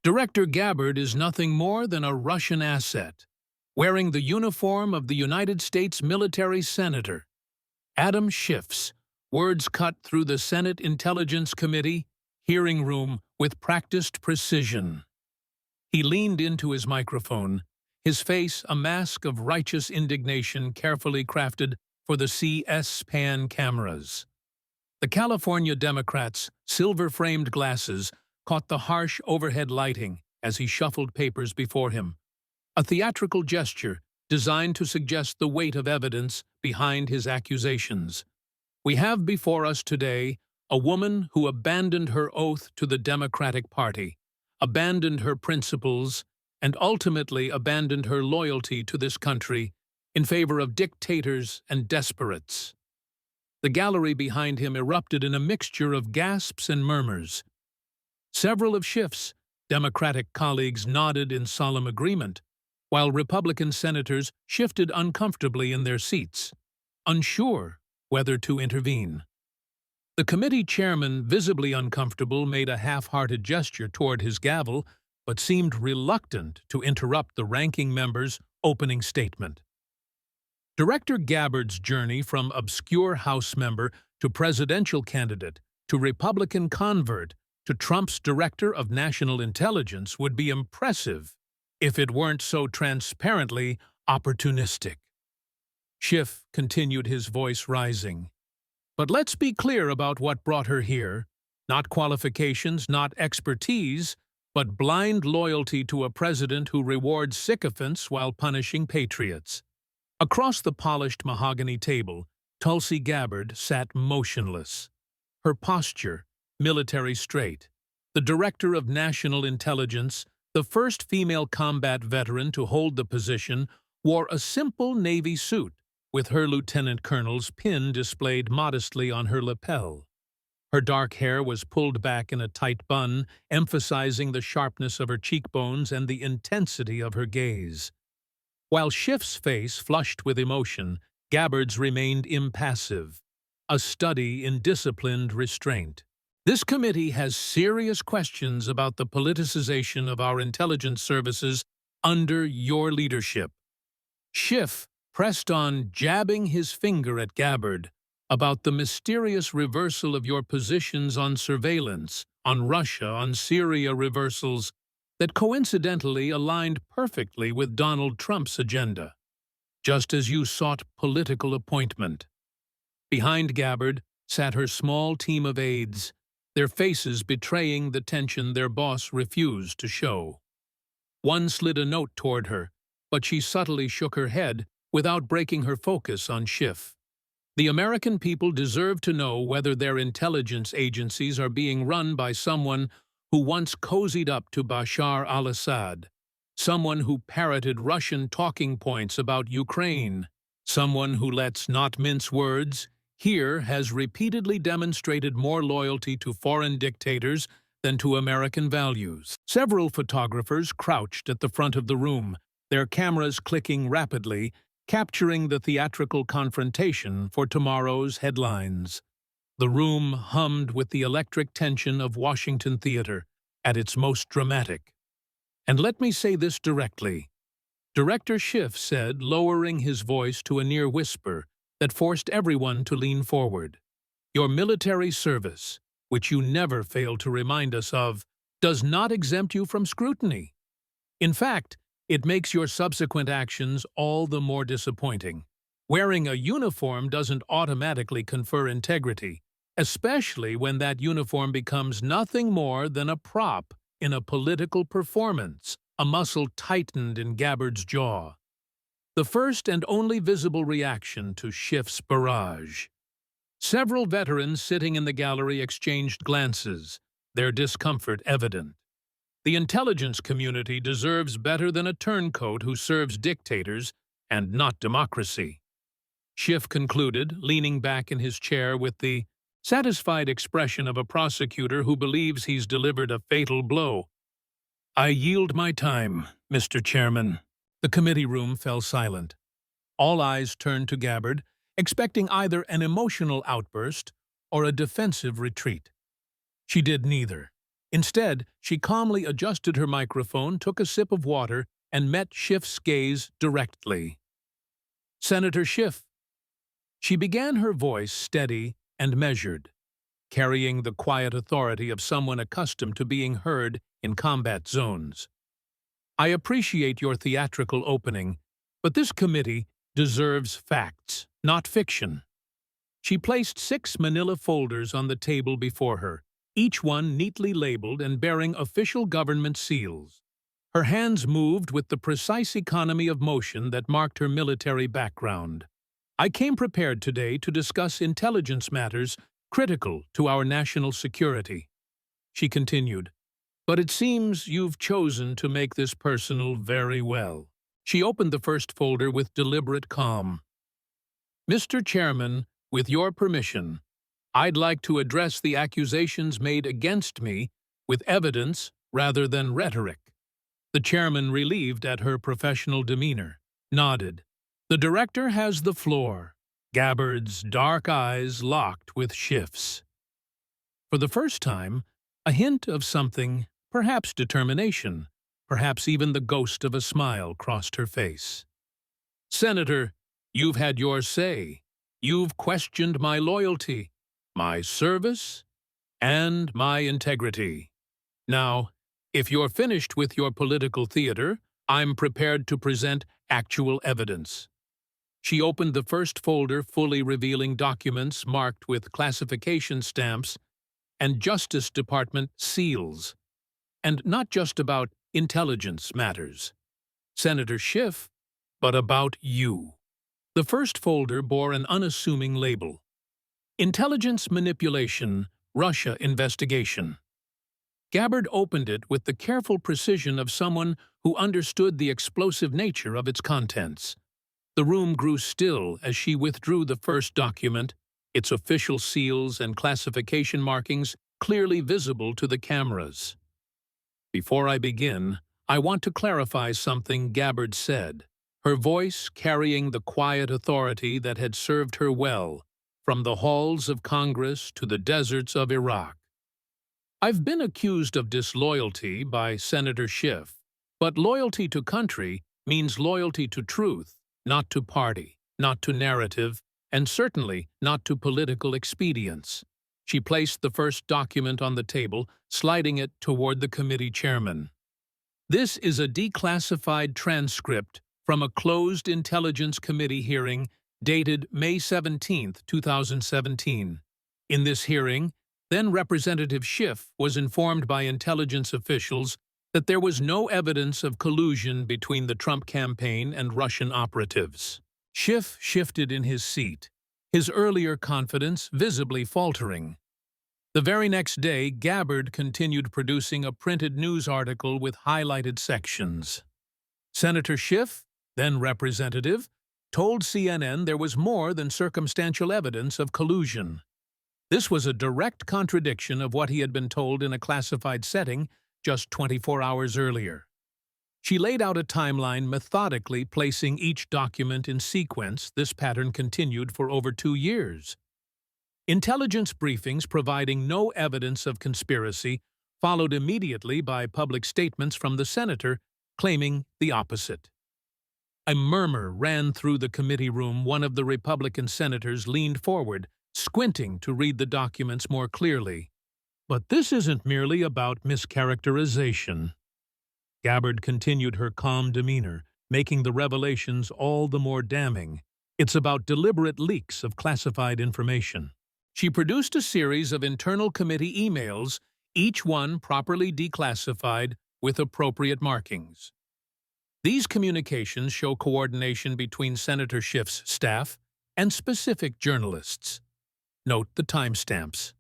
Director Gabbard is nothing more than a Russian asset, wearing the uniform of the United States military senator. Adam Schiff's words cut through the Senate Intelligence Committee hearing room with practiced precision. He leaned into his microphone, his face a mask of righteous indignation carefully crafted for the C-SPAN cameras. The California Democrat's silver-framed glasses caught the harsh overhead lighting as he shuffled papers before him, a theatrical gesture designed to suggest the weight of evidence behind his accusations. We have before us today a woman who abandoned her oath to the Democratic Party, abandoned her principles, and ultimately abandoned her loyalty to this country in favor of dictators and desperates. The gallery behind him erupted in a mixture of gasps and murmurs. Several of Schiff's Democratic colleagues nodded in solemn agreement, while Republican senators shifted uncomfortably in their seats, unsure whether to intervene. The committee chairman, visibly uncomfortable, made a half-hearted gesture toward his gavel, but seemed reluctant to interrupt the ranking member's opening statement. Director Gabbard's journey from obscure House member to presidential candidate to Republican convert to Trump's Director of National Intelligence would be impressive if it weren't so transparently opportunistic. Schiff continued, his voice rising. But let's be clear about what brought her here. Not qualifications, not expertise, but blind loyalty to a president who rewards sycophants while punishing patriots. Across the polished mahogany table, Tulsi Gabbard sat motionless, her posture military straight. The Director of National Intelligence, the first female combat veteran to hold the position, wore a simple Navy suit, with her lieutenant colonel's pin displayed modestly on her lapel. Her dark hair was pulled back in a tight bun, emphasizing the sharpness of her cheekbones and the intensity of her gaze. While Schiff's face flushed with emotion, Gabbard's remained impassive, a study in disciplined restraint. This committee has serious questions about the politicization of our intelligence services under your leadership. Schiff pressed on, jabbing his finger at Gabbard, about the mysterious reversal of your positions on surveillance, on Russia, on Syria reversals that coincidentally aligned perfectly with Donald Trump's agenda, just as you sought political appointment. Behind Gabbard sat her small team of aides, their faces betraying the tension their boss refused to show. One slid a note toward her, but she subtly shook her head without breaking her focus on Schiff. The American people deserve to know whether their intelligence agencies are being run by someone who once cozied up to Bashar al-Assad, someone who parroted Russian talking points about Ukraine, someone who, let's not mince words, here has repeatedly demonstrated more loyalty to foreign dictators than to American values. Several photographers crouched at the front of the room, their cameras clicking rapidly, capturing the theatrical confrontation for tomorrow's headlines. The room hummed with the electric tension of Washington theater at its most dramatic. And let me say this directly. Director Schiff said, lowering his voice to a near whisper that forced everyone to lean forward. Your military service, which you never fail to remind us of, does not exempt you from scrutiny. In fact, it makes your subsequent actions all the more disappointing. Wearing a uniform doesn't automatically confer integrity, especially when that uniform becomes nothing more than a prop in a political performance. A muscle tightened in Gabbard's jaw. The first and only visible reaction to Schiff's barrage. Several veterans sitting in the gallery exchanged glances, their discomfort evident. The intelligence community deserves better than a turncoat who serves dictators and not democracy. Schiff concluded, leaning back in his chair with the satisfied expression of a prosecutor who believes he's delivered a fatal blow. I yield my time, Mr. Chairman. The committee room fell silent. All eyes turned to Gabbard, expecting either an emotional outburst or a defensive retreat. She did neither. Instead, she calmly adjusted her microphone, took a sip of water, and met Schiff's gaze directly. "Senator Schiff." She began, her voice steady and measured, carrying the quiet authority of someone accustomed to being heard in combat zones. "I appreciate your theatrical opening, but this committee deserves facts, not fiction." She placed 6 manila folders on the table before her, each one neatly labeled and bearing official government seals. Her hands moved with the precise economy of motion that marked her military background. "I came prepared today to discuss intelligence matters critical to our national security," she continued. "But it seems you've chosen to make this personal very well." She opened the first folder with deliberate calm. "Mr. Chairman, with your permission, I'd like to address the accusations made against me with evidence rather than rhetoric." The chairman, relieved at her professional demeanor, nodded. "The director has the floor." Gabbard's dark eyes locked with Schiff's. For the first time, a hint of something, perhaps determination, perhaps even the ghost of a smile, crossed her face. "Senator, you've had your say. You've questioned my loyalty, my service, and my integrity. Now, if you're finished with your political theater, I'm prepared to present actual evidence." She opened the first folder, fully revealing documents marked with classification stamps and Justice Department seals. And not just about intelligence matters, Senator Schiff, but about you. The first folder bore an unassuming label: Intelligence Manipulation, Russia Investigation. Gabbard opened it with the careful precision of someone who understood the explosive nature of its contents. The room grew still as she withdrew the first document, its official seals and classification markings clearly visible to the cameras. "Before I begin, I want to clarify something," Gabbard said, her voice carrying the quiet authority that had served her well, from the halls of Congress to the deserts of Iraq. "I've been accused of disloyalty by Senator Schiff, but loyalty to country means loyalty to truth, not to party, not to narrative, and certainly not to political expedience." She placed the first document on the table, sliding it toward the committee chairman. "This is a declassified transcript from a closed Intelligence Committee hearing dated May 17, 2017. In this hearing, then Representative Schiff was informed by intelligence officials that there was no evidence of collusion between the Trump campaign and Russian operatives." Schiff shifted in his seat, his earlier confidence visibly faltering. The very next day, Gabbard continued producing a printed news article with highlighted sections. Senator Schiff, then representative, told CNN there was more than circumstantial evidence of collusion. This was a direct contradiction of what he had been told in a classified setting just 24 hours earlier. She laid out a timeline, methodically placing each document in sequence. This pattern continued for over 2 years. Intelligence briefings providing no evidence of conspiracy followed immediately by public statements from the senator claiming the opposite. A murmur ran through the committee room. One of the Republican senators leaned forward, squinting to read the documents more clearly. "But this isn't merely about mischaracterization." Gabbard continued, her calm demeanor making the revelations all the more damning. "It's about deliberate leaks of classified information." She produced a series of internal committee emails, each one properly declassified with appropriate markings. These communications show coordination between Senator Schiff's staff and specific journalists. Note the timestamps.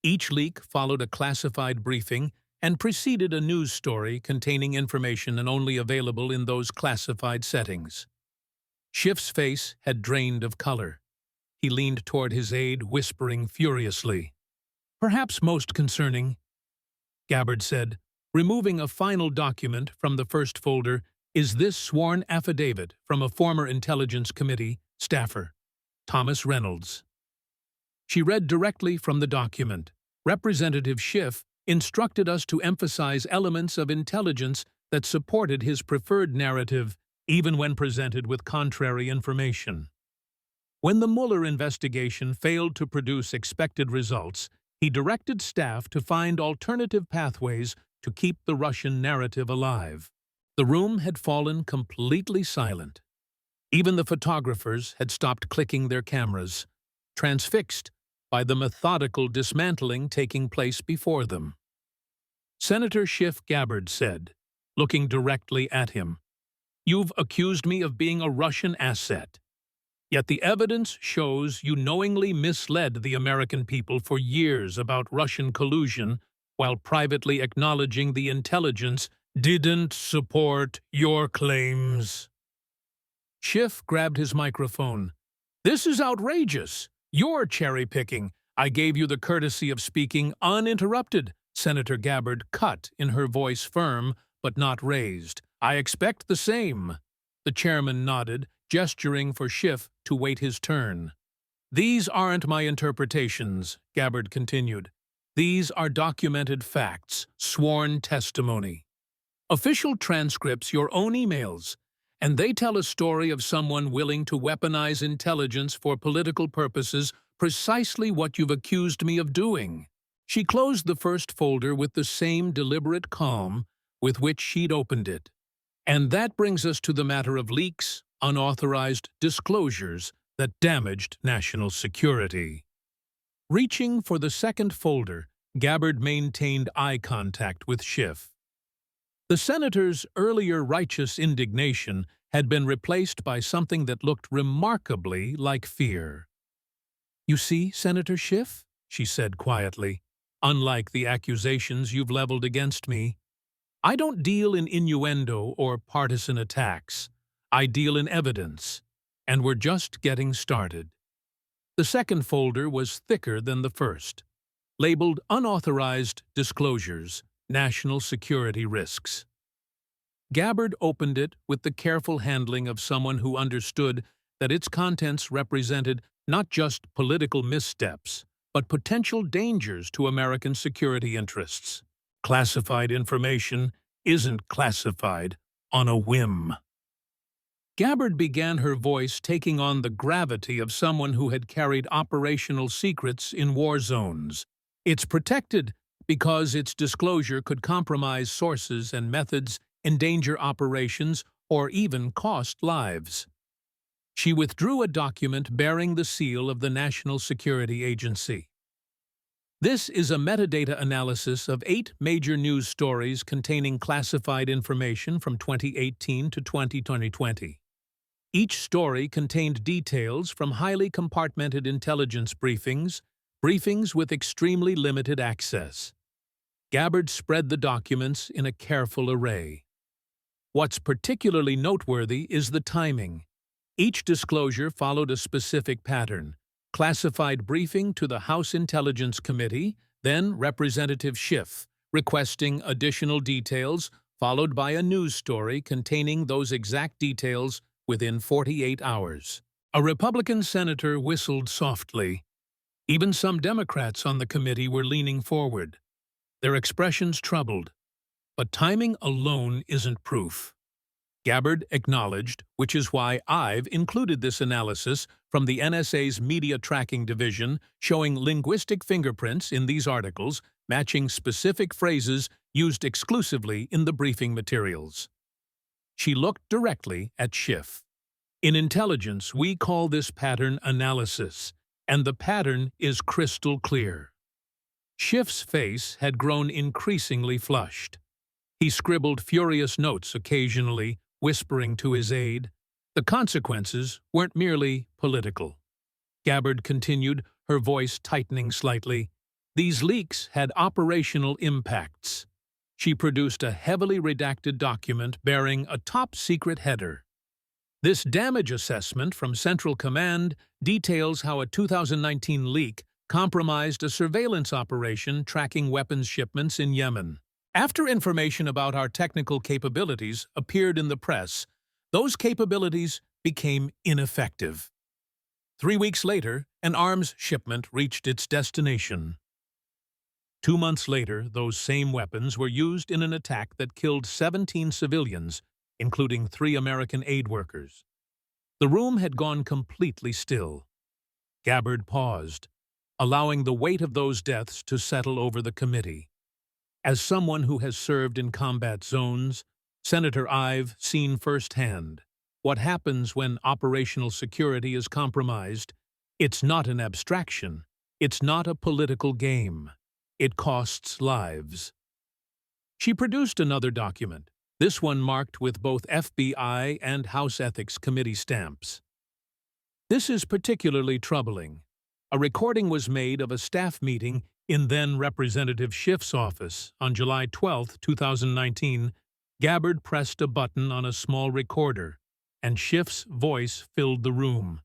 Each leak followed a classified briefing and preceded a news story containing information and only available in those classified settings. Schiff's face had drained of color. He leaned toward his aide, whispering furiously. "Perhaps most concerning," Gabbard said, removing a final document from the first folder, "is this sworn affidavit from a former Intelligence Committee staffer, Thomas Reynolds." She read directly from the document. Representative Schiff instructed us to emphasize elements of intelligence that supported his preferred narrative, even when presented with contrary information. When the Mueller investigation failed to produce expected results, he directed staff to find alternative pathways to keep the Russian narrative alive. The room had fallen completely silent. Even the photographers had stopped clicking their cameras, transfixed by the methodical dismantling taking place before them. Senator Schiff Gabbard said, looking directly at him, "You've accused me of being a Russian asset. Yet the evidence shows you knowingly misled the American people for years about Russian collusion while privately acknowledging the intelligence didn't support your claims." Schiff grabbed his microphone. "This is outrageous. You're cherry-picking. I gave you the courtesy of speaking uninterrupted," Senator Gabbard cut in her voice, firm but not raised. "I expect the same." The chairman nodded, gesturing for Schiff to wait his turn. "These aren't my interpretations," Gabbard continued. "These are documented facts, sworn testimony. Official transcripts, your own emails, and they tell a story of someone willing to weaponize intelligence for political purposes, precisely what you've accused me of doing." She closed the first folder with the same deliberate calm with which she'd opened it. "And that brings us to the matter of leaks, unauthorized disclosures that damaged national security." Reaching for the second folder, Gabbard maintained eye contact with Schiff. The senator's earlier righteous indignation had been replaced by something that looked remarkably like fear. "You see, Senator Schiff," she said quietly, "unlike the accusations you've leveled against me, I don't deal in innuendo or partisan attacks. I deal in evidence, and we're just getting started." The second folder was thicker than the first, labeled Unauthorized Disclosures, National Security Risks. Gabbard opened it with the careful handling of someone who understood that its contents represented not just political missteps, but potential dangers to American security interests. Classified information isn't classified on a whim. Gabbard began, her voice taking on the gravity of someone who had carried operational secrets in war zones. "It's protected because its disclosure could compromise sources and methods, endanger operations, or even cost lives." She withdrew a document bearing the seal of the National Security Agency. "This is a metadata analysis of 8 major news stories containing classified information from 2018 to 2020. Each story contained details from highly compartmented intelligence briefings with extremely limited access." Gabbard spread the documents in a careful array. "What's particularly noteworthy is the timing. Each disclosure followed a specific pattern: classified briefing to the House Intelligence Committee, then Representative Schiff requesting additional details, followed by a news story containing those exact details within 48 hours. A Republican senator whistled softly. Even some Democrats on the committee were leaning forward, their expressions troubled. But timing alone isn't proof. Gabbard acknowledged, which is why I've included this analysis from the NSA's Media Tracking Division, showing linguistic fingerprints in these articles, matching specific phrases used exclusively in the briefing materials. She looked directly at Schiff. "In intelligence, we call this pattern analysis, and the pattern is crystal clear." Schiff's face had grown increasingly flushed. He scribbled furious notes occasionally, whispering to his aide. The consequences weren't merely political. Gabbard continued, her voice tightening slightly. These leaks had operational impacts. She produced a heavily redacted document bearing a top-secret header. This damage assessment from Central Command details how a 2019 leak compromised a surveillance operation tracking weapons shipments in Yemen. After information about our technical capabilities appeared in the press, those capabilities became ineffective. 3 weeks later, an arms shipment reached its destination. 2 months later, those same weapons were used in an attack that killed 17 civilians, including 3 American aid workers. The room had gone completely still. Gabbard paused, allowing the weight of those deaths to settle over the committee. As someone who has served in combat zones, Senator, I've seen firsthand what happens when operational security is compromised. It's not an abstraction. It's not a political game. It costs lives. She produced another document, this one marked with both FBI and House Ethics Committee stamps. This is particularly troubling. A recording was made of a staff meeting in then Representative Schiff's office on July 12, 2019. Gabbard pressed a button on a small recorder, and Schiff's voice filled the room.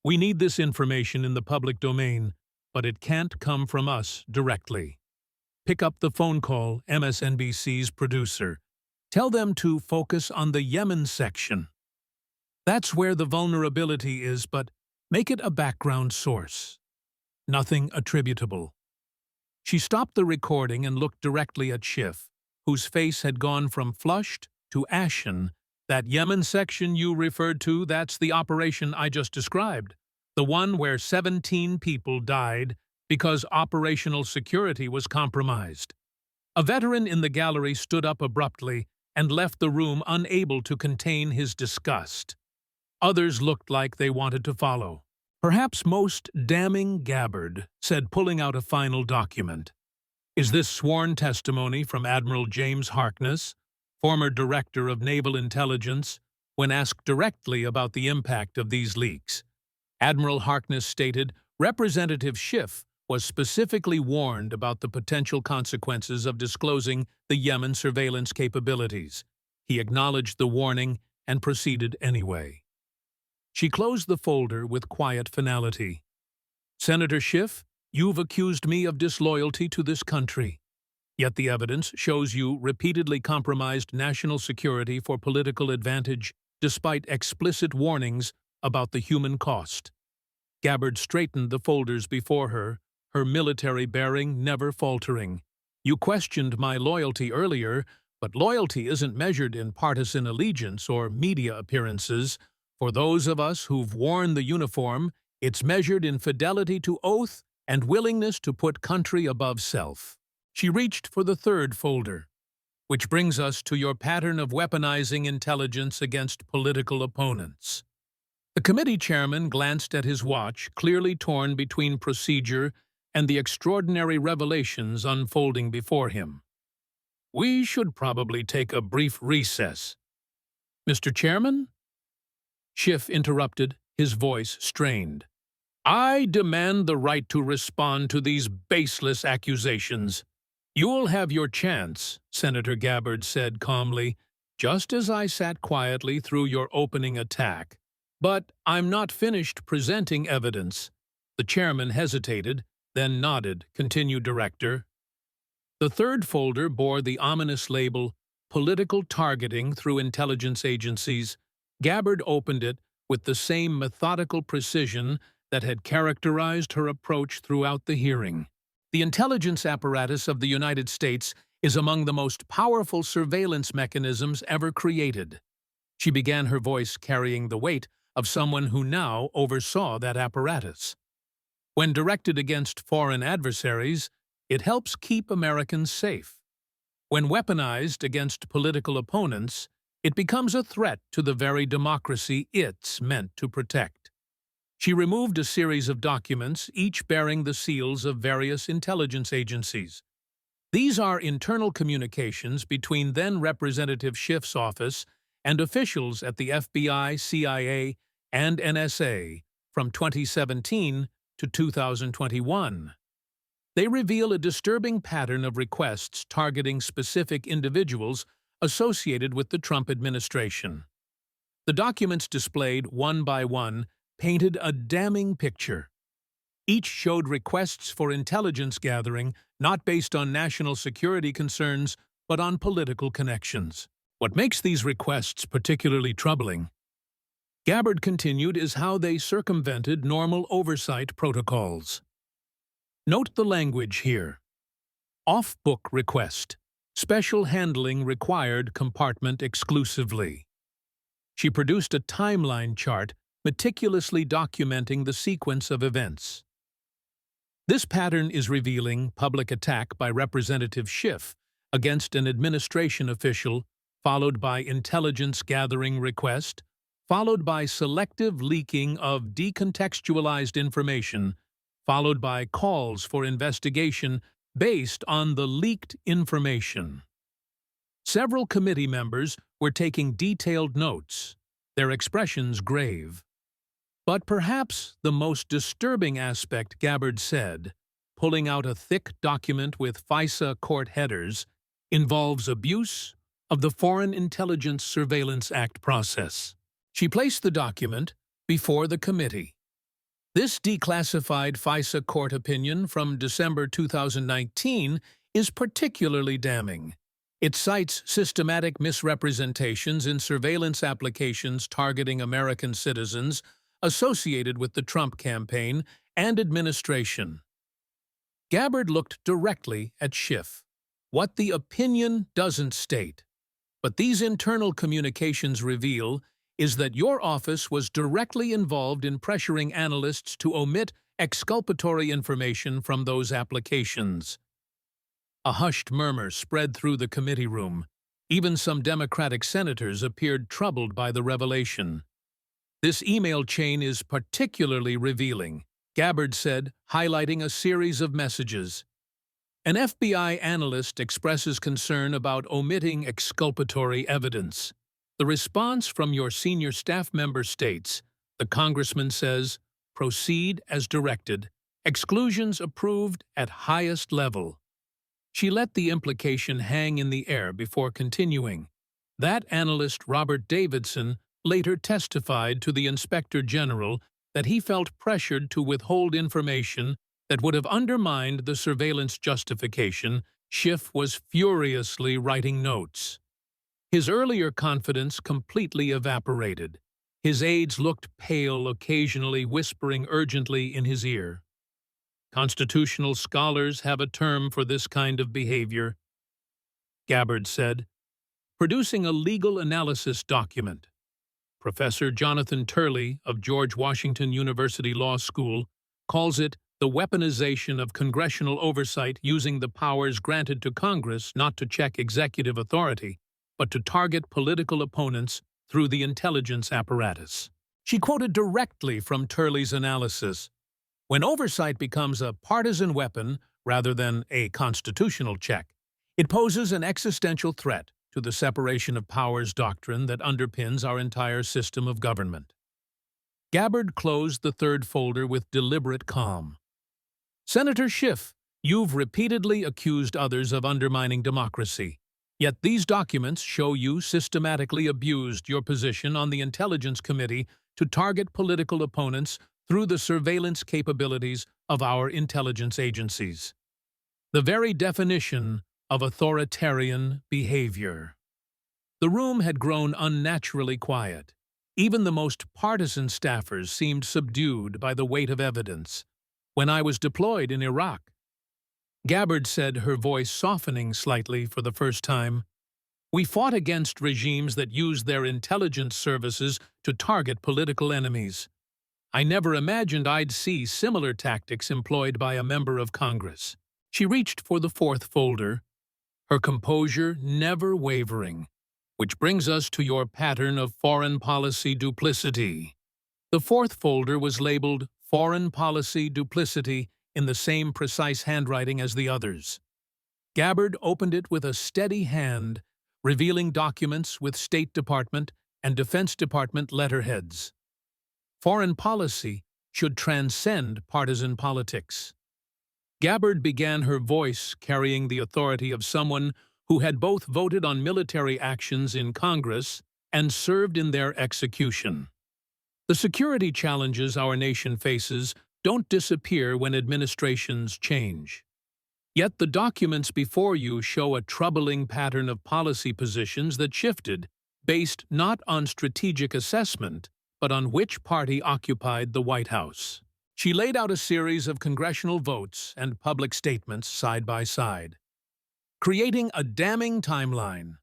"We need this information in the public domain, but it can't come from us directly. Pick up the phone call, MSNBC's producer. Tell them to focus on the Yemen section. That's where the vulnerability is, but make it a background source. Nothing attributable." She stopped the recording and looked directly at Schiff, whose face had gone from flushed to ashen. "That Yemen section you referred to, that's the operation I just described. The one where 17 people died because operational security was compromised." A veteran in the gallery stood up abruptly and left the room unable to contain his disgust. Others looked like they wanted to follow. "Perhaps most damning," Gabbard said, pulling out a final document, "is this sworn testimony from Admiral James Harkness, former Director of Naval Intelligence, when asked directly about the impact of these leaks. Admiral Harkness stated, Representative Schiff was specifically warned about the potential consequences of disclosing the Yemen surveillance capabilities. He acknowledged the warning and proceeded anyway." She closed the folder with quiet finality. "Senator Schiff, you've accused me of disloyalty to this country. Yet the evidence shows you repeatedly compromised national security for political advantage despite explicit warnings about the human cost." Gabbard straightened the folders before her, her military bearing never faltering. "You questioned my loyalty earlier, but loyalty isn't measured in partisan allegiance or media appearances. For those of us who've worn the uniform, it's measured in fidelity to oath and willingness to put country above self." She reached for the third folder. "Which brings us to your pattern of weaponizing intelligence against political opponents." The committee chairman glanced at his watch, clearly torn between procedure and the extraordinary revelations unfolding before him. "We should probably take a brief recess." "Mr. Chairman?" Schiff interrupted, his voice strained. "I demand the right to respond to these baseless accusations." "You'll have your chance," Senator Gabbard said calmly, "just as I sat quietly through your opening attack. But I'm not finished presenting evidence." The chairman hesitated, then nodded. "Continue, Director." The third folder bore the ominous label, "Political Targeting Through Intelligence Agencies." Gabbard opened it with the same methodical precision that had characterized her approach throughout the hearing. The intelligence apparatus of the United States is among the most powerful surveillance mechanisms ever created. She began, her voice carrying the weight of someone who now oversaw that apparatus. When directed against foreign adversaries, it helps keep Americans safe. When weaponized against political opponents, it becomes a threat to the very democracy it's meant to protect. She removed a series of documents, each bearing the seals of various intelligence agencies. These are internal communications between then Representative Schiff's office and officials at the FBI, CIA, and NSA from 2017 to 2021. They reveal a disturbing pattern of requests targeting specific individuals associated with the Trump administration. The documents displayed one by one painted a damning picture. Each showed requests for intelligence gathering not based on national security concerns but on political connections. What makes these requests particularly troubling, Gabbard continued, is how they circumvented normal oversight protocols. Note the language here. Off-book request. Special handling required compartment exclusively. She produced a timeline chart meticulously documenting the sequence of events. This pattern is revealing public attack by Representative Schiff against an administration official, followed by intelligence gathering request, followed by selective leaking of decontextualized information, followed by calls for investigation based on the leaked information. Several committee members were taking detailed notes, their expressions grave. But perhaps the most disturbing aspect, Gabbard said, pulling out a thick document with FISA court headers, involves abuse of the Foreign Intelligence Surveillance Act process. She placed the document before the committee. This declassified FISA court opinion from December 2019 is particularly damning. It cites systematic misrepresentations in surveillance applications targeting American citizens associated with the Trump campaign and administration. Gabbard looked directly at Schiff. What the opinion doesn't state, but these internal communications reveal, is that your office was directly involved in pressuring analysts to omit exculpatory information from those applications. A hushed murmur spread through the committee room. Even some Democratic senators appeared troubled by the revelation. This email chain is particularly revealing, Gabbard said, highlighting a series of messages. An FBI analyst expresses concern about omitting exculpatory evidence. The response from your senior staff member states, the congressman says, proceed as directed, exclusions approved at highest level. She let the implication hang in the air before continuing. That analyst, Robert Davidson, later testified to the Inspector General that he felt pressured to withhold information that would have undermined the surveillance justification. Schiff was furiously writing notes. His earlier confidence completely evaporated. His aides looked pale, occasionally whispering urgently in his ear. Constitutional scholars have a term for this kind of behavior, Gabbard said, producing a legal analysis document. Professor Jonathan Turley of George Washington University Law School calls it the weaponization of congressional oversight using the powers granted to Congress not to check executive authority, but to target political opponents through the intelligence apparatus. She quoted directly from Turley's analysis. When oversight becomes a partisan weapon rather than a constitutional check, it poses an existential threat to the separation of powers doctrine that underpins our entire system of government. Gabbard closed the third folder with deliberate calm. Senator Schiff, you've repeatedly accused others of undermining democracy. Yet these documents show you systematically abused your position on the Intelligence Committee to target political opponents through the surveillance capabilities of our intelligence agencies. The very definition of authoritarian behavior. The room had grown unnaturally quiet. Even the most partisan staffers seemed subdued by the weight of evidence. When I was deployed in Iraq, Gabbard said, her voice softening slightly for the first time, we fought against regimes that used their intelligence services to target political enemies. I never imagined I'd see similar tactics employed by a member of Congress. She reached for the fourth folder, her composure never wavering, which brings us to your pattern of foreign policy duplicity. The fourth folder was labeled Foreign Policy Duplicity in the same precise handwriting as the others. Gabbard opened it with a steady hand, revealing documents with State Department and Defense Department letterheads. Foreign policy should transcend partisan politics. Gabbard began, her voice carrying the authority of someone who had both voted on military actions in Congress and served in their execution. The security challenges our nation faces don't disappear when administrations change. Yet the documents before you show a troubling pattern of policy positions that shifted, based not on strategic assessment, but on which party occupied the White House. She laid out a series of congressional votes and public statements side by side. creating a damning timeline.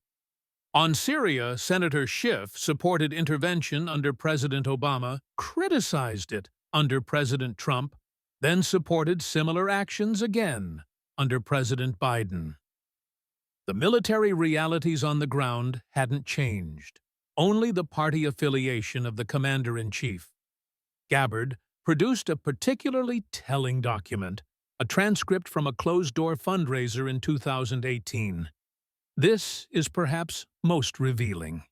On Syria, Senator Schiff supported intervention under President Obama, criticized it under President Trump, then supported similar actions again under President Biden. The military realities on the ground hadn't changed, only the party affiliation of the commander-in-chief. Gabbard produced a particularly telling document, a transcript from a closed-door fundraiser in 2018. This is perhaps most revealing.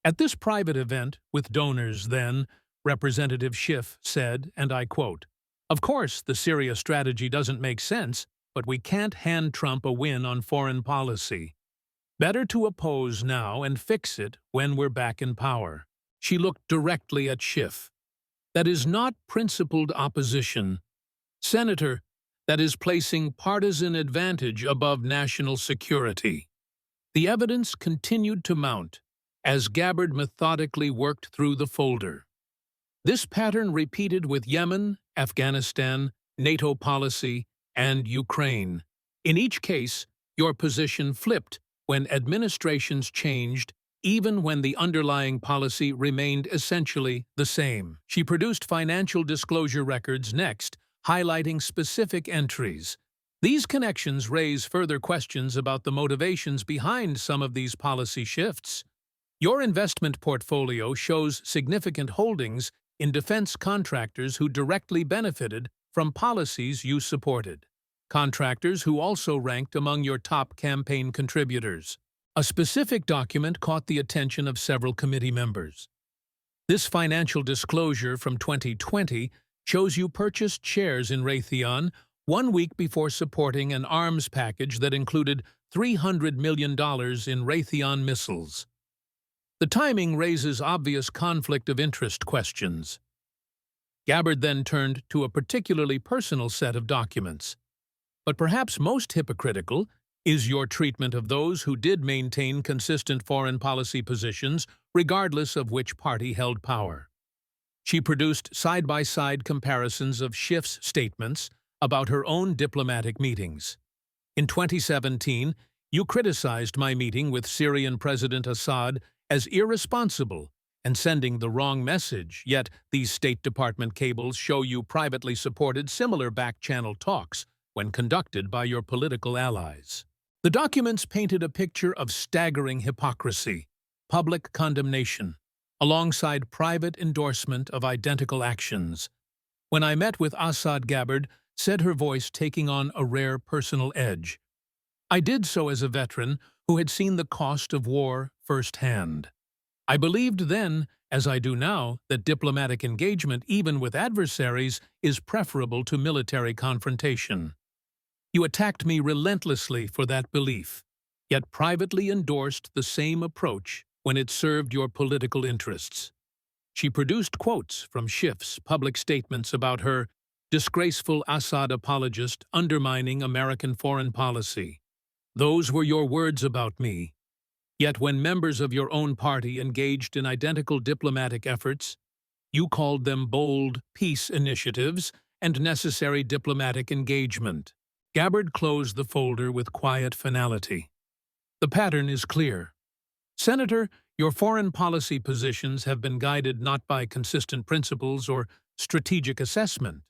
At this private event with donors then, Representative Schiff said, and I quote, "Of course, the Syria strategy doesn't make sense, but we can't hand Trump a win on foreign policy. Better to oppose now and fix it when we're back in power." She looked directly at Schiff. That is not principled opposition. Senator, that is placing partisan advantage above national security. The evidence continued to mount as Gabbard methodically worked through the folder. This pattern repeated with Yemen, Afghanistan, NATO policy, and Ukraine. In each case, your position flipped when administrations changed, even when the underlying policy remained essentially the same. She produced financial disclosure records next, highlighting specific entries. These connections raise further questions about the motivations behind some of these policy shifts. Your investment portfolio shows significant holdings in defense contractors who directly benefited from policies you supported. Contractors who also ranked among your top campaign contributors. A specific document caught the attention of several committee members. This financial disclosure from 2020 shows you purchased shares in Raytheon 1 week before supporting an arms package that included $300 million in Raytheon missiles. The timing raises obvious conflict of interest questions. Gabbard then turned to a particularly personal set of documents. But perhaps most hypocritical is your treatment of those who did maintain consistent foreign policy positions regardless of which party held power. She produced side-by-side comparisons of Schiff's statements about her own diplomatic meetings. In 2017, you criticized my meeting with Syrian President Assad as irresponsible and sending the wrong message, yet these State Department cables show you privately supported similar back-channel talks when conducted by your political allies. The documents painted a picture of staggering hypocrisy, public condemnation, alongside private endorsement of identical actions. When I met with Assad, Gabbard said, her voice taking on a rare personal edge. I did so as a veteran who had seen the cost of war firsthand. I believed then, as I do now, that diplomatic engagement, even with adversaries, is preferable to military confrontation. You attacked me relentlessly for that belief, yet privately endorsed the same approach when it served your political interests. She produced quotes from Schiff's public statements about her disgraceful Assad apologist undermining American foreign policy. Those were your words about me. Yet when members of your own party engaged in identical diplomatic efforts, you called them bold peace initiatives and necessary diplomatic engagement. Gabbard closed the folder with quiet finality. The pattern is clear. Senator, your foreign policy positions have been guided not by consistent principles or strategic assessment,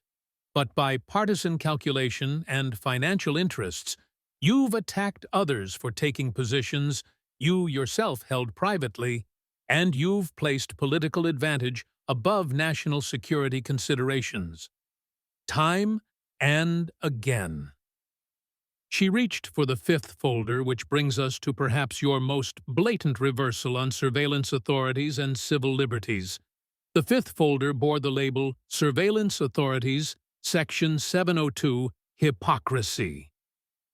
but by partisan calculation and financial interests. You've attacked others for taking positions you yourself held privately, and you've placed political advantage above national security considerations. Time and again. She reached for the fifth folder, which brings us to perhaps your most blatant reversal on surveillance authorities and civil liberties. The fifth folder bore the label Surveillance Authorities, Section 702, Hypocrisy.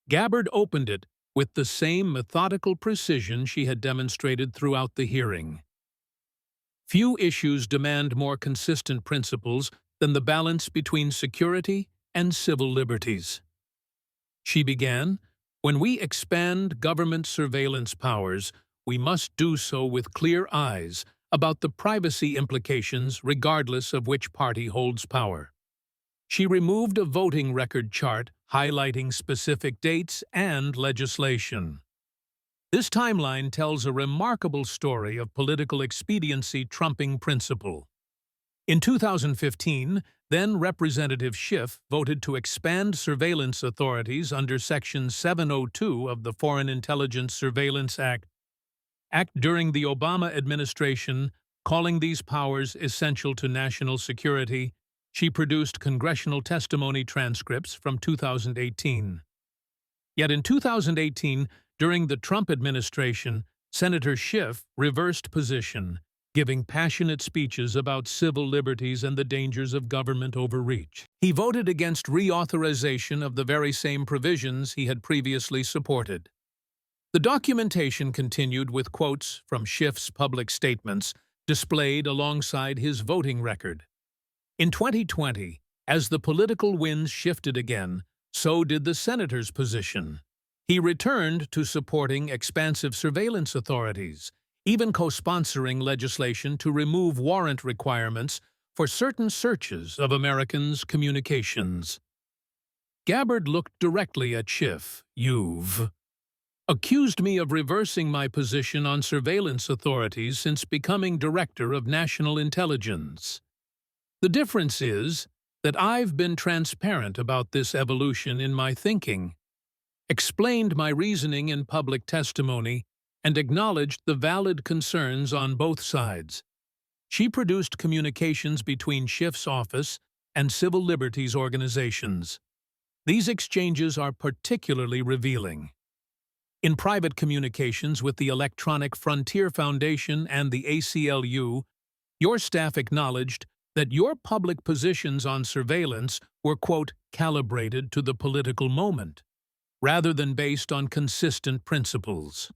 Gabbard opened it with the same methodical precision she had demonstrated throughout the hearing. Few issues demand more consistent principles than the balance between security and civil liberties. She began, when we expand government surveillance powers, we must do so with clear eyes about the privacy implications regardless of which party holds power. She removed a voting record chart highlighting specific dates and legislation. This timeline tells a remarkable story of political expediency trumping principle. In 2015, then Representative Schiff voted to expand surveillance authorities under Section 702 of the Foreign Intelligence Surveillance Act during the Obama administration, calling these powers essential to national security. She produced congressional testimony transcripts from 2018. Yet in 2018, during the Trump administration, Senator Schiff reversed position, giving passionate speeches about civil liberties and the dangers of government overreach. He voted against reauthorization of the very same provisions he had previously supported. The documentation continued with quotes from Schiff's public statements displayed alongside his voting record. In 2020, as the political winds shifted again, so did the senator's position. He returned to supporting expansive surveillance authorities, even co-sponsoring legislation to remove warrant requirements for certain searches of Americans' communications. Gabbard looked directly at Schiff. "You've accused me of reversing my position on surveillance authorities since becoming Director of National Intelligence. The difference is that I've been transparent about this evolution in my thinking, explained my reasoning in public testimony, and acknowledged the valid concerns on both sides." She produced communications between Schiff's office and civil liberties organizations. These exchanges are particularly revealing. In private communications with the Electronic Frontier Foundation and the ACLU, your staff acknowledged that your public positions on surveillance were, quote, calibrated to the political moment, rather than based on consistent principles.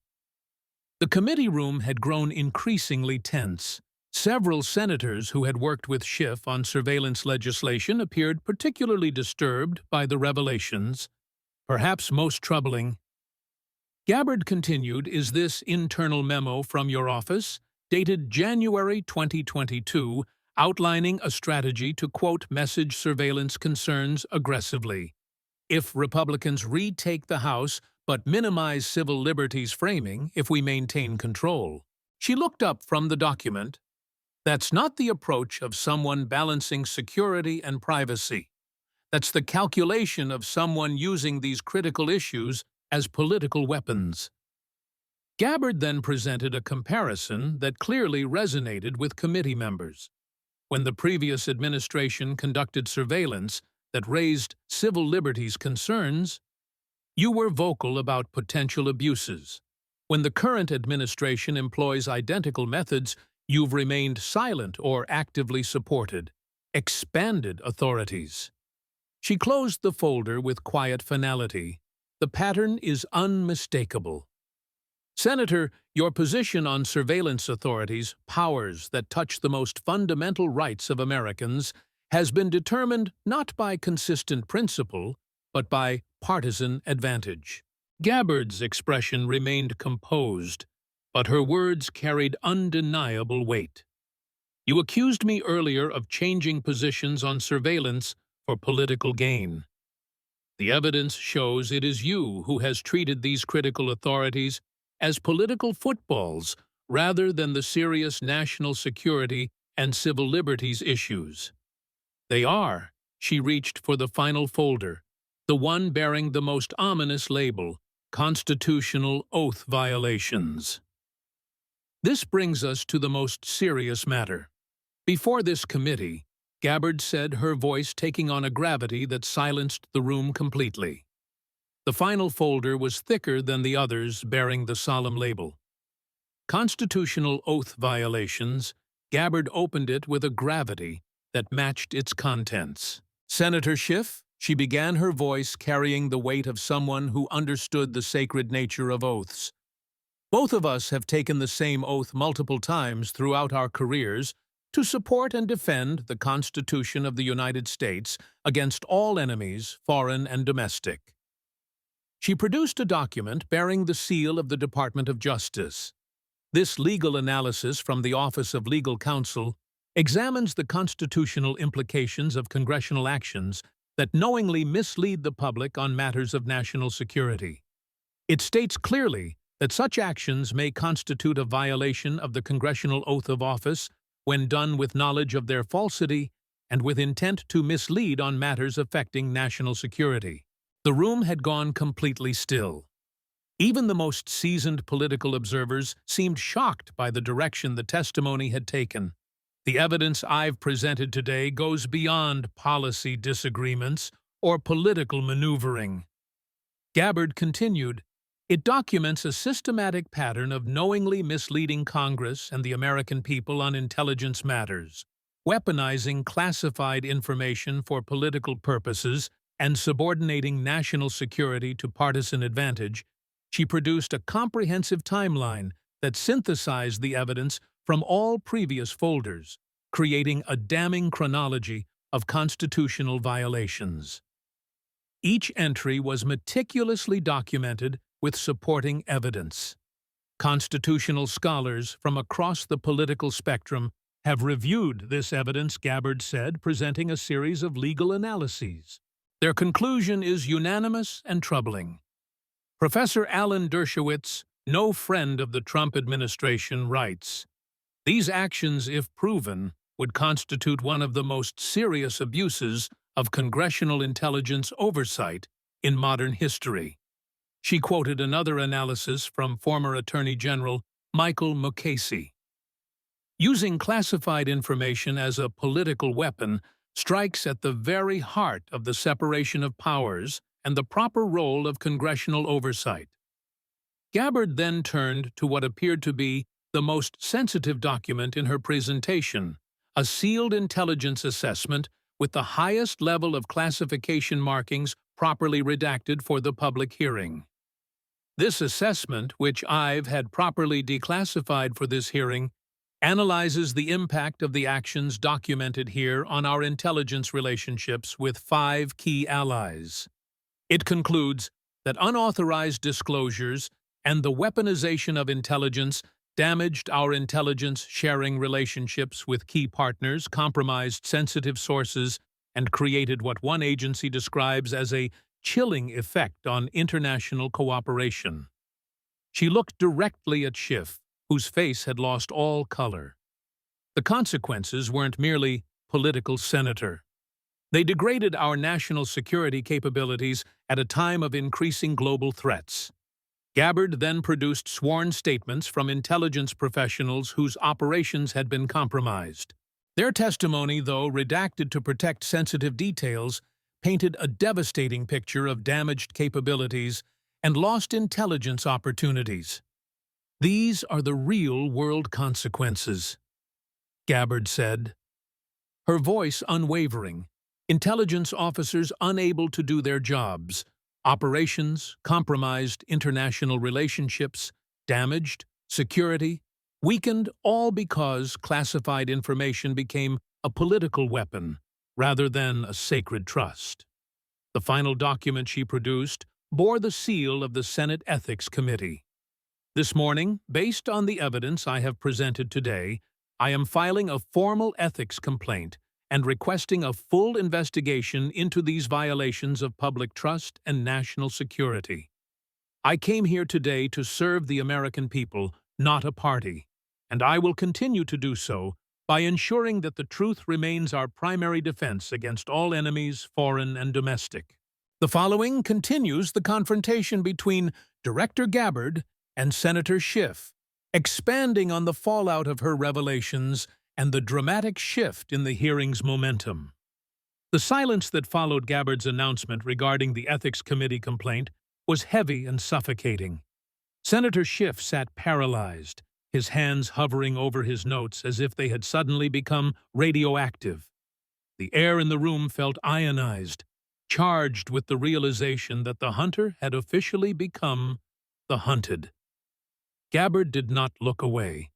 The committee room had grown increasingly tense. Several senators who had worked with Schiff on surveillance legislation appeared particularly disturbed by the revelations. Perhaps most troubling, Gabbard continued, "Is this internal memo from your office, dated January 2022, outlining a strategy to, quote, message surveillance concerns aggressively. If Republicans retake the House, but minimize civil liberties framing if we maintain control." She looked up from the document. "That's not the approach of someone balancing security and privacy. That's the calculation of someone using these critical issues as political weapons." Gabbard then presented a comparison that clearly resonated with committee members. When the previous administration conducted surveillance that raised civil liberties concerns, you were vocal about potential abuses. When the current administration employs identical methods, you've remained silent or actively supported expanded authorities. She closed the folder with quiet finality. The pattern is unmistakable. Senator, your position on surveillance authorities, powers that touch the most fundamental rights of Americans, has been determined not by consistent principle, but by partisan advantage. Gabbard's expression remained composed, but her words carried undeniable weight. "You accused me earlier of changing positions on surveillance for political gain. The evidence shows it is you who has treated these critical authorities as political footballs rather than the serious national security and civil liberties issues. They are." She reached for the final folder, the one bearing the most ominous label, "Constitutional Oath Violations." This brings us to the most serious matter. Before this committee, Gabbard said, her voice taking on a gravity that silenced the room completely. The final folder was thicker than the others, bearing the solemn label. "Constitutional Oath Violations." Gabbard opened it with a gravity that matched its contents. "Senator Schiff," she began, her voice carrying the weight of someone who understood the sacred nature of oaths. "Both of us have taken the same oath multiple times throughout our careers to support and defend the Constitution of the United States against all enemies, foreign and domestic." She produced a document bearing the seal of the Department of Justice. This legal analysis from the Office of Legal Counsel examines the constitutional implications of congressional actions that knowingly mislead the public on matters of national security. It states clearly that such actions may constitute a violation of the congressional oath of office when done with knowledge of their falsity and with intent to mislead on matters affecting national security. The room had gone completely still. Even the most seasoned political observers seemed shocked by the direction the testimony had taken. The evidence I've presented today goes beyond policy disagreements or political maneuvering. Gabbard continued, "It documents a systematic pattern of knowingly misleading Congress and the American people on intelligence matters, weaponizing classified information for political purposes, and subordinating national security to partisan advantage." She produced a comprehensive timeline that synthesized the evidence from all previous folders, creating a damning chronology of constitutional violations. Each entry was meticulously documented with supporting evidence. Constitutional scholars from across the political spectrum have reviewed this evidence, Gabbard said, presenting a series of legal analyses. Their conclusion is unanimous and troubling. Professor Alan Dershowitz, no friend of the Trump administration, writes, "These actions, if proven, would constitute one of the most serious abuses of congressional intelligence oversight in modern history." She quoted another analysis from former Attorney General Michael Mukasey. Using classified information as a political weapon strikes at the very heart of the separation of powers and the proper role of congressional oversight. Gabbard then turned to what appeared to be the most sensitive document in her presentation, a sealed intelligence assessment with the highest level of classification markings properly redacted for the public hearing. This assessment, which I've had properly declassified for this hearing, analyzes the impact of the actions documented here on our intelligence relationships with 5 key allies. It concludes that unauthorized disclosures and the weaponization of intelligence damaged our intelligence-sharing relationships with key partners, compromised sensitive sources, and created what one agency describes as a chilling effect on international cooperation. She looked directly at Schiff, whose face had lost all color. The consequences weren't merely political, Senator. They degraded our national security capabilities at a time of increasing global threats. Gabbard then produced sworn statements from intelligence professionals whose operations had been compromised. Their testimony, though redacted to protect sensitive details, painted a devastating picture of damaged capabilities and lost intelligence opportunities. "These are the real-world consequences," Gabbard said, her voice unwavering. "Intelligence officers unable to do their jobs, operations, compromised international relationships, damaged, security, weakened, all because classified information became a political weapon rather than a sacred trust." The final document she produced bore the seal of the Senate Ethics Committee. This morning, based on the evidence I have presented today, I am filing a formal ethics complaint and requesting a full investigation into these violations of public trust and national security. I came here today to serve the American people, not a party, and I will continue to do so by ensuring that the truth remains our primary defense against all enemies, foreign and domestic. The following continues the confrontation between Director Gabbard and Senator Schiff, expanding on the fallout of her revelations and the dramatic shift in the hearing's momentum. The silence that followed Gabbard's announcement regarding the Ethics Committee complaint was heavy and suffocating. Senator Schiff sat paralyzed, his hands hovering over his notes as if they had suddenly become radioactive. The air in the room felt ionized, charged with the realization that the hunter had officially become the hunted. Gabbard did not look away.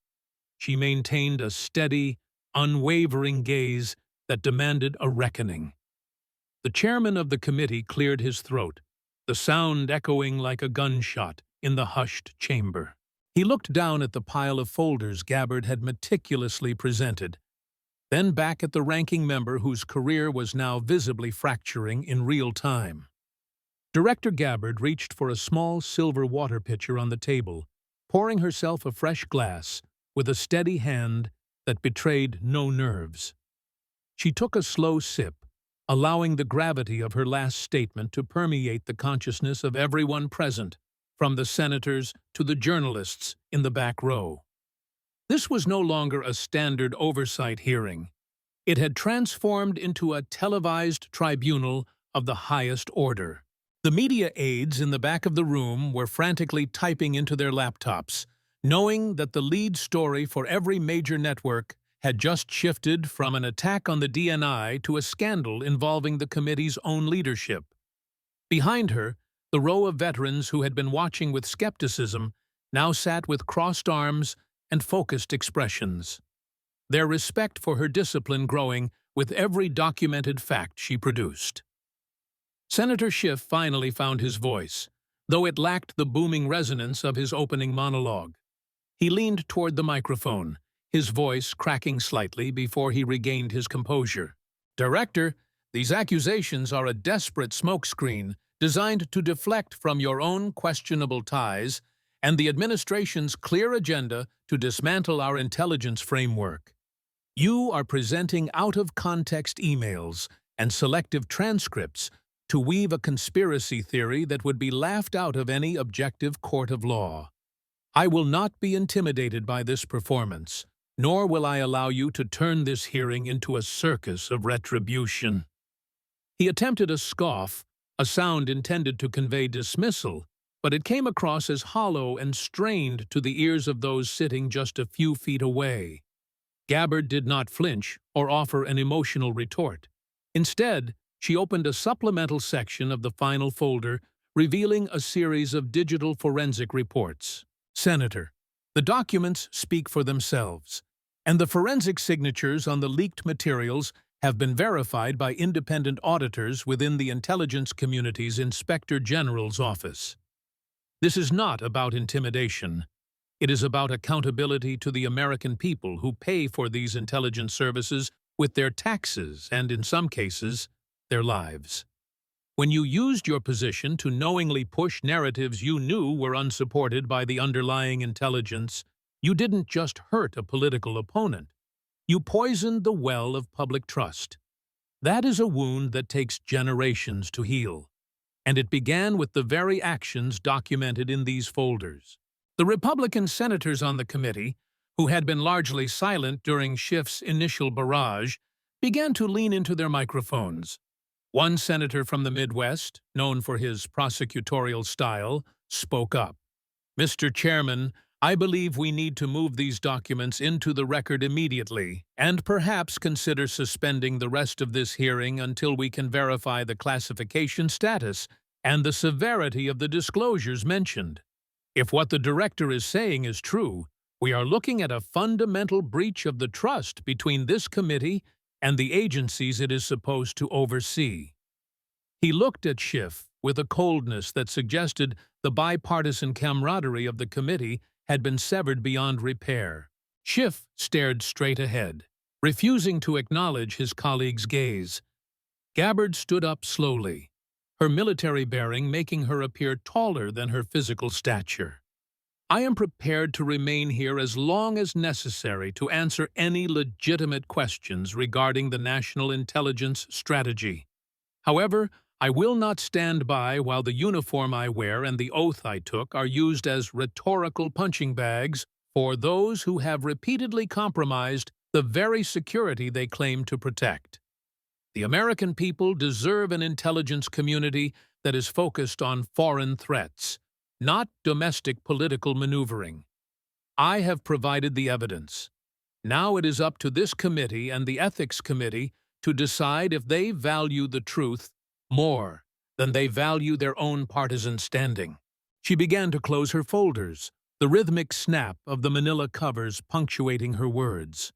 She maintained a steady, unwavering gaze that demanded a reckoning. The chairman of the committee cleared his throat, the sound echoing like a gunshot in the hushed chamber. He looked down at the pile of folders Gabbard had meticulously presented. then back at the ranking member whose career was now visibly fracturing in real time. Director Gabbard reached for a small silver water pitcher on the table, pouring herself a fresh glass with a steady hand that betrayed no nerves. She took a slow sip, allowing the gravity of her last statement to permeate the consciousness of everyone present, from the senators to the journalists in the back row. This was no longer a standard oversight hearing. It had transformed into a televised tribunal of the highest order. The media aides in the back of the room were frantically typing into their laptops, knowing that the lead story for every major network had just shifted from an attack on the DNI to a scandal involving the committee's own leadership. Behind her, the row of veterans who had been watching with skepticism now sat with crossed arms and focused expressions, their respect for her discipline growing with every documented fact she produced. Senator Schiff finally found his voice, though it lacked the booming resonance of his opening monologue. He leaned toward the microphone, his voice cracking slightly before he regained his composure. "Director, these accusations are a desperate smokescreen designed to deflect from your own questionable ties and the administration's clear agenda to dismantle our intelligence framework. You are presenting out-of-context emails and selective transcripts to weave a conspiracy theory that would be laughed out of any objective court of law. I will not be intimidated by this performance, nor will I allow you to turn this hearing into a circus of retribution." He attempted a scoff, a sound intended to convey dismissal, but it came across as hollow and strained to the ears of those sitting just a few feet away. Gabbard did not flinch or offer an emotional retort. Instead, she opened a supplemental section of the final folder, revealing a series of digital forensic reports. "Senator, the documents speak for themselves, and the forensic signatures on the leaked materials have been verified by independent auditors within the intelligence community's Inspector General's office. This is not about intimidation. It is about accountability to the American people who pay for these intelligence services with their taxes and, in some cases, their lives. When you used your position to knowingly push narratives you knew were unsupported by the underlying intelligence, you didn't just hurt a political opponent. You poisoned the well of public trust. That is a wound that takes generations to heal. And it began with the very actions documented in these folders." The Republican senators on the committee, who had been largely silent during Schiff's initial barrage, began to lean into their microphones. One senator from the Midwest, known for his prosecutorial style, spoke up. "Mr. Chairman, I believe we need to move these documents into the record immediately, and perhaps consider suspending the rest of this hearing until we can verify the classification status and the severity of the disclosures mentioned. If what the director is saying is true, we are looking at a fundamental breach of the trust between this committee and the agencies it is supposed to oversee." He looked at Schiff with a coldness that suggested the bipartisan camaraderie of the committee had been severed beyond repair. Schiff stared straight ahead, refusing to acknowledge his colleague's gaze. Gabbard stood up slowly, her military bearing making her appear taller than her physical stature. "I am prepared to remain here as long as necessary to answer any legitimate questions regarding the national intelligence strategy. However, I will not stand by while the uniform I wear and the oath I took are used as rhetorical punching bags for those who have repeatedly compromised the very security they claim to protect. The American people deserve an intelligence community that is focused on foreign threats, not domestic political maneuvering. I have provided the evidence. Now it is up to this committee and the Ethics Committee to decide if they value the truth more than they value their own partisan standing." She began to close her folders, the rhythmic snap of the manila covers punctuating her words.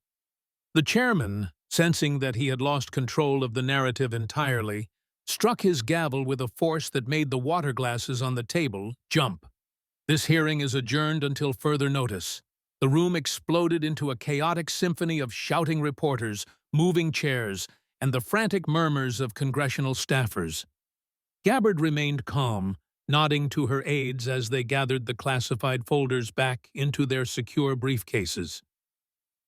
The chairman, sensing that he had lost control of the narrative entirely, struck his gavel with a force that made the water glasses on the table jump. "This hearing is adjourned until further notice. The room exploded into a chaotic symphony of shouting reporters, moving chairs, and the frantic murmurs of congressional staffers. Gabbard remained calm, nodding to her aides as they gathered the classified folders back into their secure briefcases.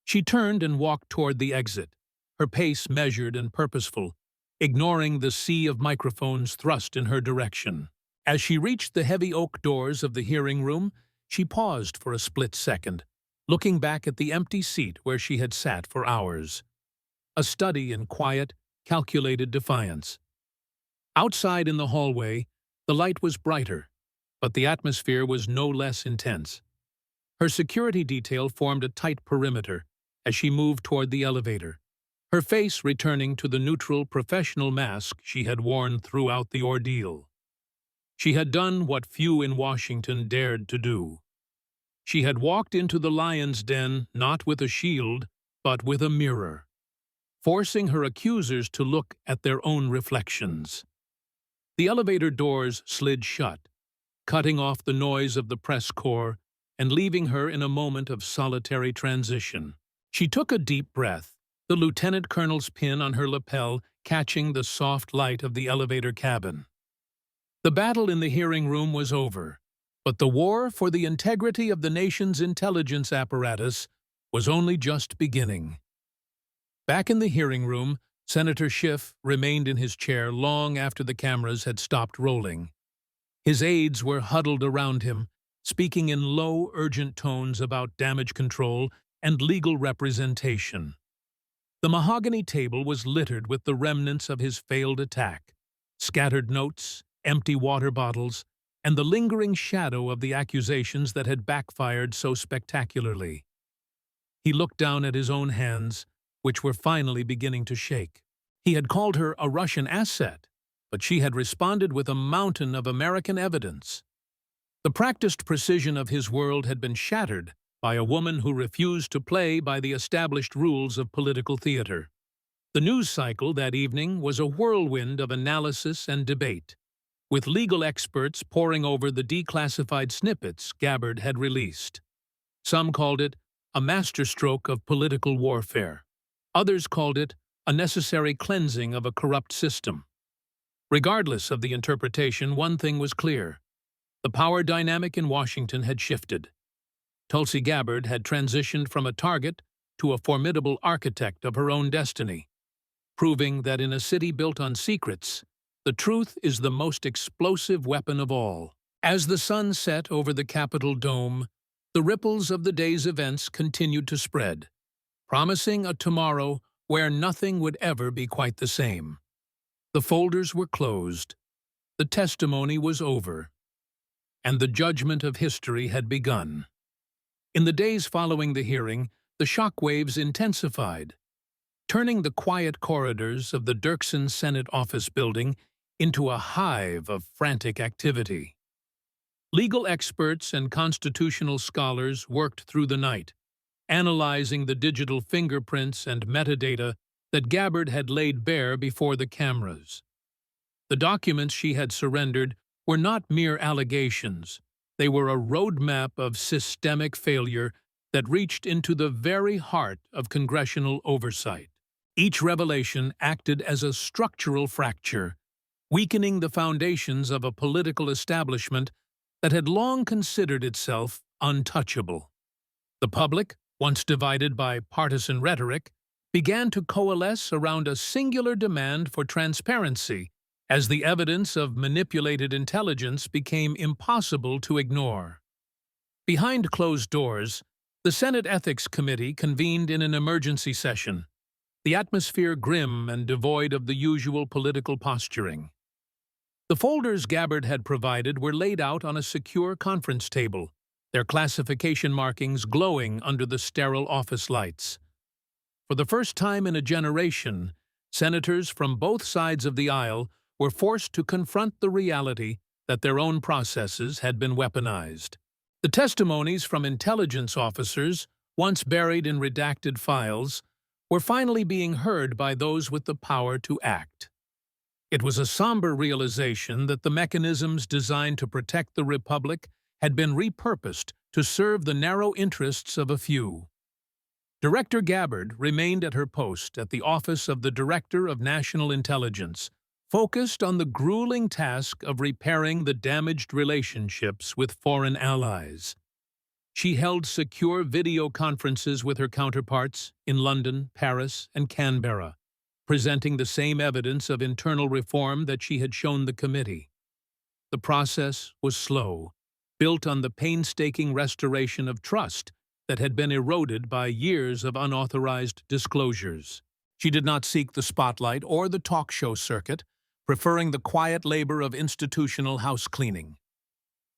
She turned and walked toward the exit, her pace measured and purposeful, ignoring the sea of microphones thrust in her direction. As she reached the heavy oak doors of the hearing room, she paused for a split second, looking back at the empty seat where she had sat for hours. A study in quiet, calculated defiance. Outside in the hallway, the light was brighter, but the atmosphere was no less intense. Her security detail formed a tight perimeter as she moved toward the elevator, her face returning to the neutral professional mask she had worn throughout the ordeal. She had done what few in Washington dared to do. She had walked into the lion's den not with a shield, but with a mirror, forcing her accusers to look at their own reflections. The elevator doors slid shut, cutting off the noise of the press corps and leaving her in a moment of solitary transition. She took a deep breath, the lieutenant colonel's pin on her lapel catching the soft light of the elevator cabin. The battle in the hearing room was over, but the war for the integrity of the nation's intelligence apparatus was only just beginning. Back in the hearing room, Senator Schiff remained in his chair long after the cameras had stopped rolling. His aides were huddled around him, speaking in low, urgent tones about damage control and legal representation. The mahogany table was littered with the remnants of his failed attack, scattered notes, empty water bottles, and the lingering shadow of the accusations that had backfired so spectacularly. He looked down at his own hands, which were finally beginning to shake. He had called her a Russian asset, but she had responded with a mountain of American evidence. The practiced precision of his world had been shattered by a woman who refused to play by the established rules of political theater. The news cycle that evening was a whirlwind of analysis and debate, with legal experts poring over the declassified snippets Gabbard had released. Some called it a masterstroke of political warfare. Others called it a necessary cleansing of a corrupt system. Regardless of the interpretation, one thing was clear. The power dynamic in Washington had shifted. Tulsi Gabbard had transitioned from a target to a formidable architect of her own destiny, proving that in a city built on secrets, the truth is the most explosive weapon of all. As the sun set over the Capitol dome, the ripples of the day's events continued to spread, promising a tomorrow where nothing would ever be quite the same. The folders were closed, the testimony was over, and the judgment of history had begun. In the days following the hearing, the shockwaves intensified, turning the quiet corridors of the Dirksen Senate office building into a hive of frantic activity. Legal experts and constitutional scholars worked through the night, analyzing the digital fingerprints and metadata that Gabbard had laid bare before the cameras. The documents she had surrendered were not mere allegations. They were a roadmap of systemic failure that reached into the very heart of congressional oversight. Each revelation acted as a structural fracture, weakening the foundations of a political establishment that had long considered itself untouchable. The public, once divided by partisan rhetoric, began to coalesce around a singular demand for transparency as the evidence of manipulated intelligence became impossible to ignore. Behind closed doors, the Senate Ethics Committee convened in an emergency session, the atmosphere grim and devoid of the usual political posturing. The folders Gabbard had provided were laid out on a secure conference table, their classification markings glowing under the sterile office lights. For the first time in a generation, senators from both sides of the aisle were forced to confront the reality that their own processes had been weaponized. The testimonies from intelligence officers, once buried in redacted files, were finally being heard by those with the power to act. It was a somber realization that the mechanisms designed to protect the Republic had been repurposed to serve the narrow interests of a few. Director Gabbard remained at her post at the Office of the Director of National Intelligence, focused on the grueling task of repairing the damaged relationships with foreign allies. She held secure video conferences with her counterparts in London, Paris, and Canberra, presenting the same evidence of internal reform that she had shown the committee. The process was slow, built on the painstaking restoration of trust that had been eroded by years of unauthorized disclosures. She did not seek the spotlight or the talk show circuit, preferring the quiet labor of institutional house cleaning.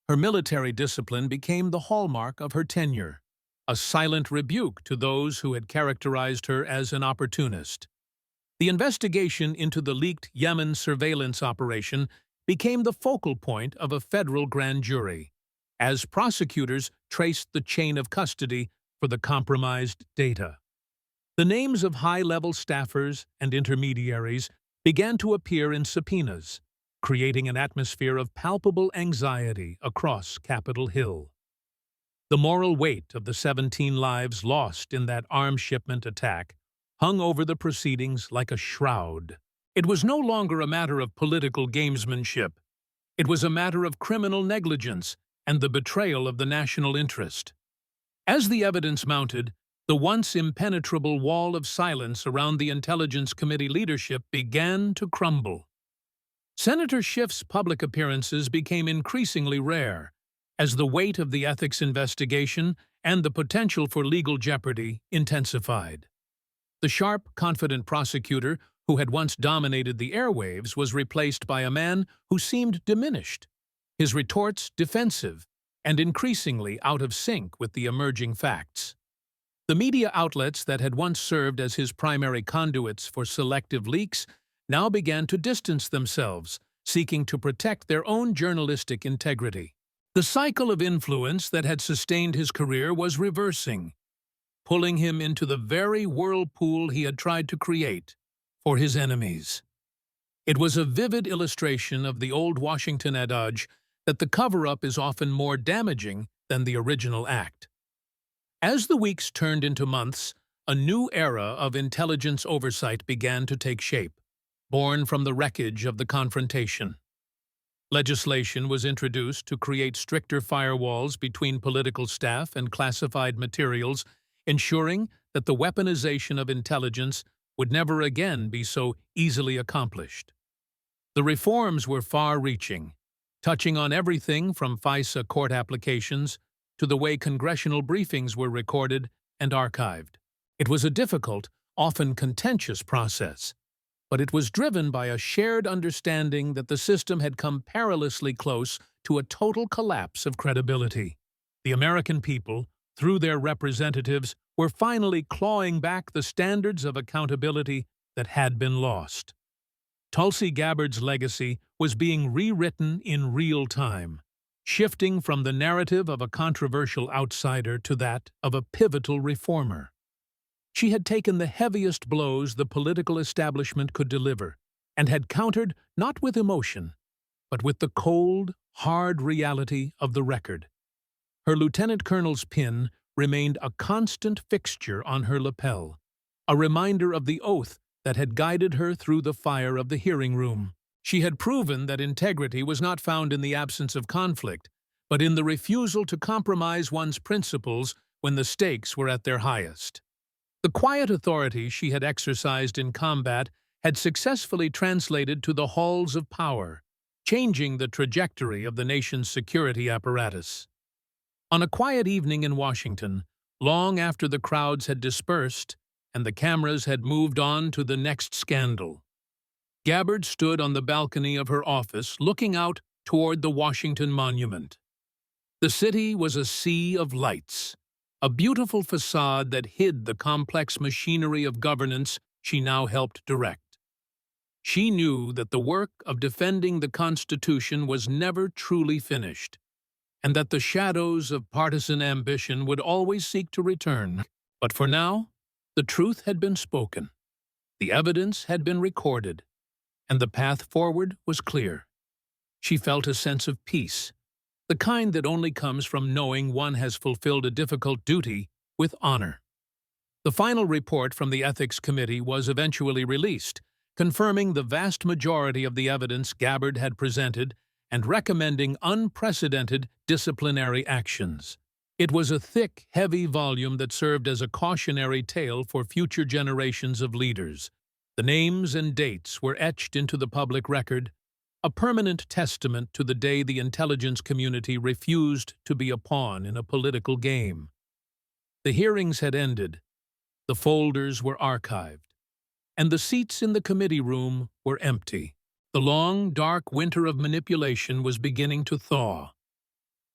Her military discipline became the hallmark of her tenure, a silent rebuke to those who had characterized her as an opportunist. The investigation into the leaked Yemen surveillance operation became the focal point of a federal grand jury, as prosecutors traced the chain of custody for the compromised data. The names of high-level staffers and intermediaries began to appear in subpoenas, creating an atmosphere of palpable anxiety across Capitol Hill. The moral weight of the 17 lives lost in that arms shipment attack hung over the proceedings like a shroud. It was no longer a matter of political gamesmanship. It was a matter of criminal negligence and the betrayal of the national interest. As the evidence mounted, the once impenetrable wall of silence around the Intelligence Committee leadership began to crumble. Senator Schiff's public appearances became increasingly rare, as the weight of the ethics investigation and the potential for legal jeopardy intensified. The sharp, confident prosecutor who had once dominated the airwaves was replaced by a man who seemed diminished, his retorts defensive and increasingly out of sync with the emerging facts. The media outlets that had once served as his primary conduits for selective leaks now began to distance themselves, seeking to protect their own journalistic integrity. The cycle of influence that had sustained his career was reversing, pulling him into the very whirlpool he had tried to create for his enemies. It was a vivid illustration of the old Washington adage that the cover-up is often more damaging than the original act. As the weeks turned into months, a new era of intelligence oversight began to take shape, born from the wreckage of the confrontation. Legislation was introduced to create stricter firewalls between political staff and classified materials, ensuring that the weaponization of intelligence would never again be so easily accomplished. The reforms were far-reaching, touching on everything from FISA court applications to the way congressional briefings were recorded and archived. It was a difficult, often contentious process, but it was driven by a shared understanding that the system had come perilously close to a total collapse of credibility. The American people, through their representatives, were finally clawing back the standards of accountability that had been lost. Tulsi Gabbard's legacy was being rewritten in real time, shifting from the narrative of a controversial outsider to that of a pivotal reformer. She had taken the heaviest blows the political establishment could deliver, and had countered not with emotion, but with the cold, hard reality of the record. Her lieutenant colonel's pin remained a constant fixture on her lapel, a reminder of the oath that had guided her through the fire of the hearing room. She had proven that integrity was not found in the absence of conflict, but in the refusal to compromise one's principles when the stakes were at their highest. The quiet authority she had exercised in combat had successfully translated to the halls of power, changing the trajectory of the nation's security apparatus. On a quiet evening in Washington, long after the crowds had dispersed and the cameras had moved on to the next scandal, Gabbard stood on the balcony of her office looking out toward the Washington Monument. The city was a sea of lights, a beautiful facade that hid the complex machinery of governance she now helped direct. She knew that the work of defending the Constitution was never truly finished, and that the shadows of partisan ambition would always seek to return. But for now, the truth had been spoken, the evidence had been recorded, and the path forward was clear. She felt a sense of peace, the kind that only comes from knowing one has fulfilled a difficult duty with honor. The final report from the Ethics Committee was eventually released, confirming the vast majority of the evidence Gabbard had presented and recommending unprecedented disciplinary actions. It was a thick, heavy volume that served as a cautionary tale for future generations of leaders. The names and dates were etched into the public record, a permanent testament to the day the intelligence community refused to be a pawn in a political game. The hearings had ended, the folders were archived, and the seats in the committee room were empty. The long, dark winter of manipulation was beginning to thaw,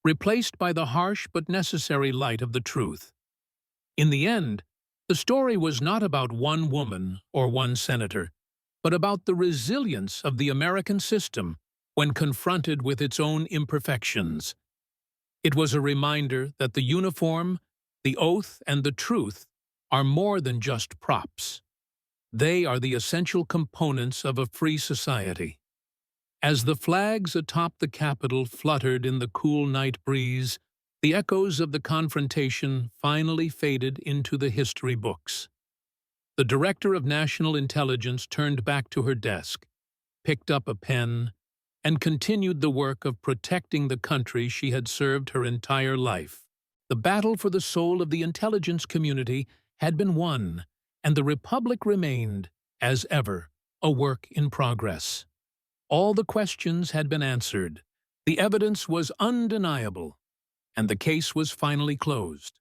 replaced by the harsh but necessary light of the truth. In the end, the story was not about one woman or one senator, but about the resilience of the American system when confronted with its own imperfections. It was a reminder that the uniform, the oath, and the truth are more than just props. They are the essential components of a free society. As the flags atop the Capitol fluttered in the cool night breeze, the echoes of the confrontation finally faded into the history books. The Director of National Intelligence turned back to her desk, picked up a pen, and continued the work of protecting the country she had served her entire life. The battle for the soul of the intelligence community had been won, and the Republic remained, as ever, a work in progress. All the questions had been answered, the evidence was undeniable, and the case was finally closed.